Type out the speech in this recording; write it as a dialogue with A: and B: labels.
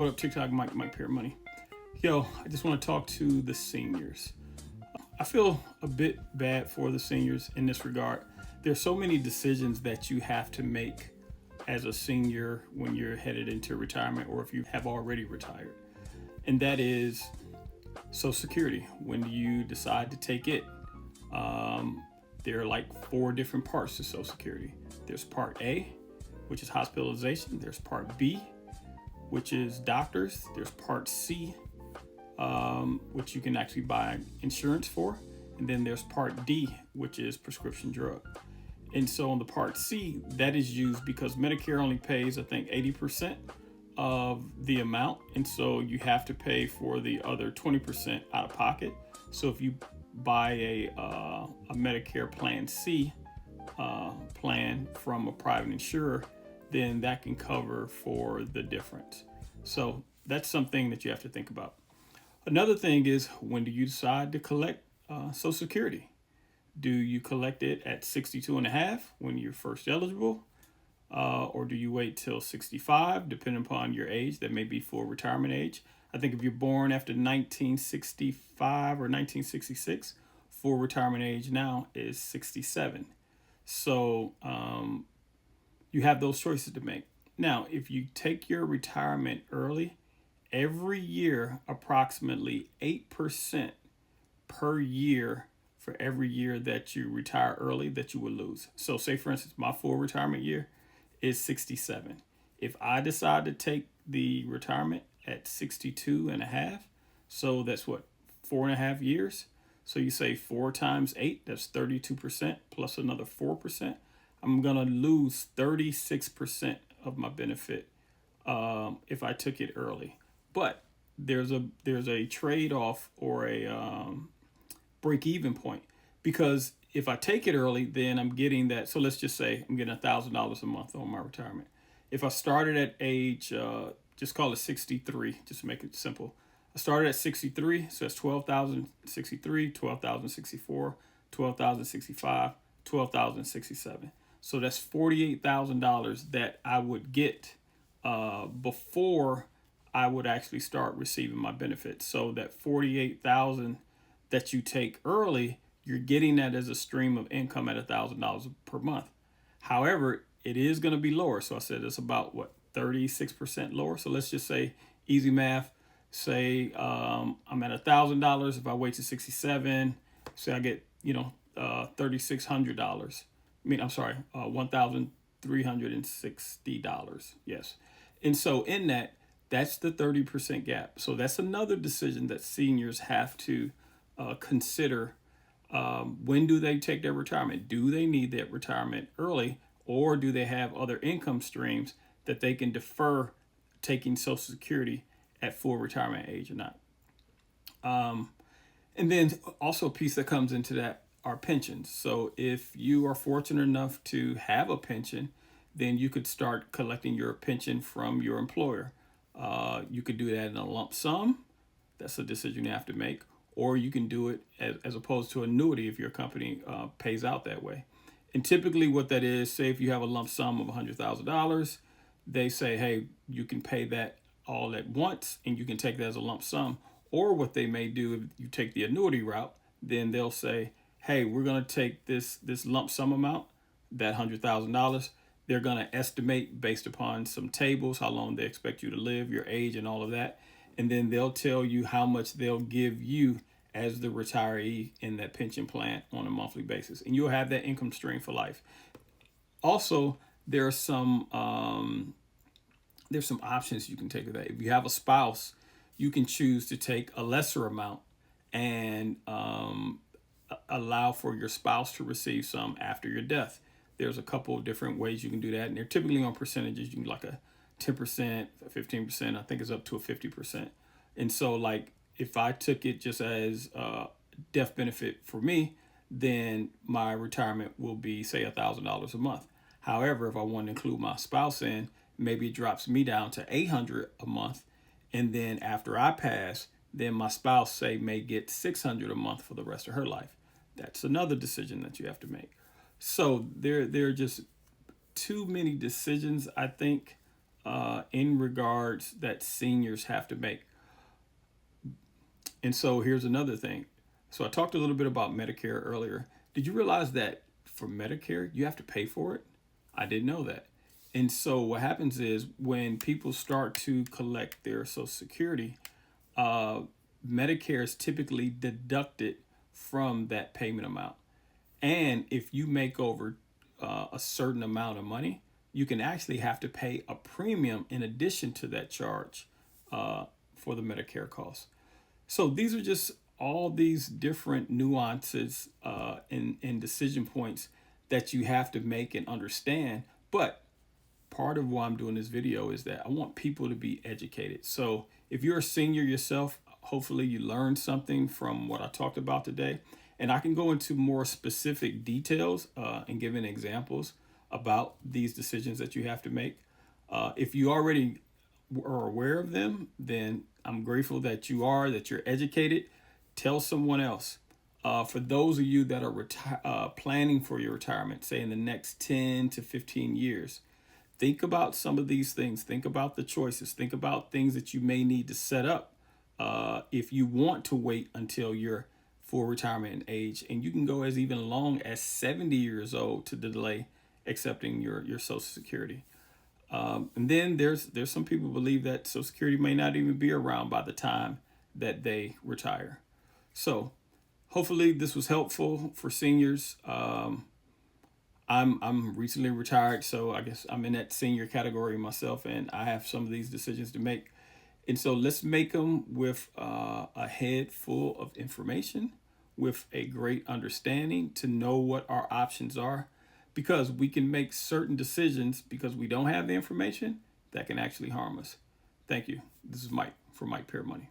A: What up, TikTok? Mike Peer Money. Yo, I just want to talk to the seniors. I feel a bit bad for the seniors in this regard. There's so many decisions that you have to make as a senior when you're headed into retirement or if you have already retired. And that is Social Security. When you decide to take it, there are like four different parts to Social Security. There's Part A, which is hospitalization. There's Part B, which is doctors. There's Part C, which you can actually buy insurance for. And then there's Part D, which is prescription drug. And so on the Part C, that is used because Medicare only pays, I think, 80% of the amount. And so you have to pay for the other 20% out of pocket. So if you buy a Medicare Plan C plan from a private insurer, then that can cover for the difference. So that's something that you have to think about. Another thing is, when do you decide to collect Social Security? Do you collect it at 62 and a half when you're first eligible? Or do you wait till 65, depending upon your age? That may be full retirement age. I think if you're born after 1965 or 1966, full retirement age now is 67. So you have those choices to make. Now, if you take your retirement early, every year, approximately 8% per year for every year that you retire early that you will lose. So say, for instance, my full retirement year is 67. If I decide to take the retirement at 62 and a half, so that's what, 4.5 years. So you say 4 times 8, that's 32% plus another 4%. I'm going to lose 36% of my benefit if I took it early. But there's a trade-off or a break-even point, because if I take it early, then I'm getting that. So let's just say I'm getting $1,000 a month on my retirement. If I started at age, just call it 63, just to make it simple. I started at 63, so that's 12,063, 12,064, 12,065, 12,067. So that's $48,000 that I would get before I would actually start receiving my benefits. So that 48,000 that you take early, you're getting that as a stream of income at $1,000 per month. However, it is going to be lower. So I said it's about 36% lower. So let's just say, easy math, say I'm at $1,000. If I wait to 67, say I get $3,600. $1,360. Yes. And so in that, that's the 30% gap. So that's another decision that seniors have to consider. When do they take their retirement? Do they need that retirement early, or do they have other income streams that they can defer taking Social Security at full retirement age or not? And then also a piece that comes into that are pensions. So if you are fortunate enough to have a pension, then you could start collecting your pension from your employer. You could do that in a lump sum. That's a decision you have to make. Or you can do it as opposed to annuity if your company pays out that way. And typically what that is, say if you have a lump sum of $100,000, they say, hey, you can pay that all at once and you can take that as a lump sum. Or what they may do, if you take the annuity route, then they'll say, hey, we're going to take this lump sum amount, that $100,000. They're going to estimate based upon some tables, how long they expect you to live, your age, and all of that. And then they'll tell you how much they'll give you as the retiree in that pension plan on a monthly basis. And you'll have that income stream for life. Also, there's some options you can take with that. If you have a spouse, you can choose to take a lesser amount and allow for your spouse to receive some after your death. There's a couple of different ways you can do that, and they're typically on percentages. You can like a 10%, 15%, I think it's up to a 50%. And so like if I took it just as a death benefit for me, then my retirement will be, say, $1,000 a month. However, if I want to include my spouse in, maybe it drops me down to $800 a month. And then after I pass, then my spouse, say, may get $600 a month for the rest of her life. That's another decision that you have to make. So there are just too many decisions, I think, in regards that seniors have to make. And so here's another thing. So I talked a little bit about Medicare earlier. Did you realize that for Medicare, you have to pay for it? I didn't know that. And so what happens is when people start to collect their Social Security, uh, Medicare is typically deducted from that payment amount. And if you make over a certain amount of money, you can actually have to pay a premium in addition to that charge for the Medicare costs. So these are just all these different nuances and decision points that you have to make and understand. But part of why I'm doing this video is that I want people to be educated. So if you're a senior yourself, hopefully you learned something from what I talked about today. And I can go into more specific details and giving examples about these decisions that you have to make. If you already are aware of them, then I'm grateful that that you're educated. Tell someone else. For those of you that are planning for your retirement, say in the next 10 to 15 years, think about some of these things. Think about the choices. Think about things that you may need to set up if you want to wait until you're full retirement age. And you can go as even long as 70 years old to delay accepting your Social Security. And then there's some people believe that Social Security may not even be around by the time that they retire. So hopefully this was helpful for seniors. I'm recently retired, so I guess I'm in that senior category myself, and I have some of these decisions to make. And so let's make them with a head full of information, with a great understanding to know what our options are, because we can make certain decisions because we don't have the information that can actually harm us. Thank you. This is Mike for Mike Peer Money.